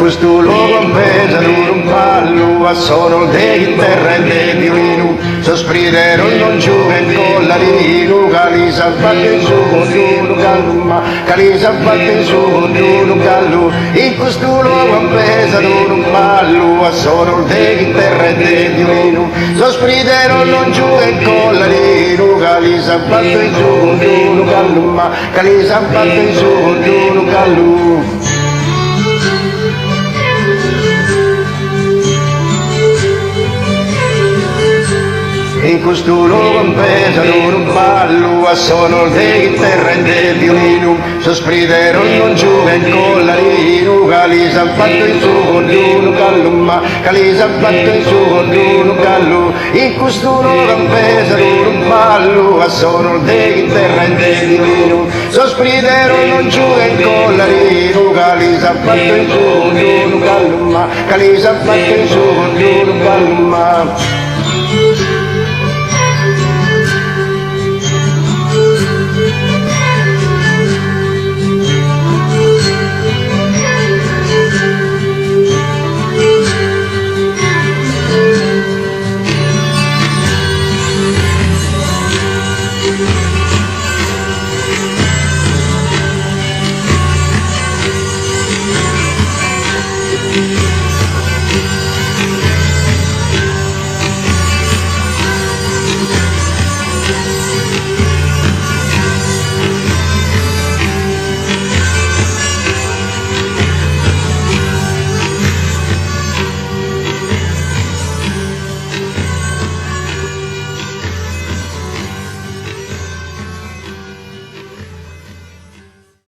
questo luogo appesa un pallo a sono in terra e del violino sospridero non giuve con la lino calisa batte su con calma calisa batte su con callo in questo luogo appesa un pallo a sono in terra e del violino sospridero non giuve con la lino calisa batte su con calma calisa batte su con callo. In questo luogo appesano un ballo a suono di terra e del violino sospridero non giuve con la lino calisa fatto in su con un callo ma calisa fatto in su con un callo in questo luogo appesano un ballo a suono di terra e del violino sospridero non giuve con la lino calisa fatto in su con un callo ma calisa fatto in su con un callo ma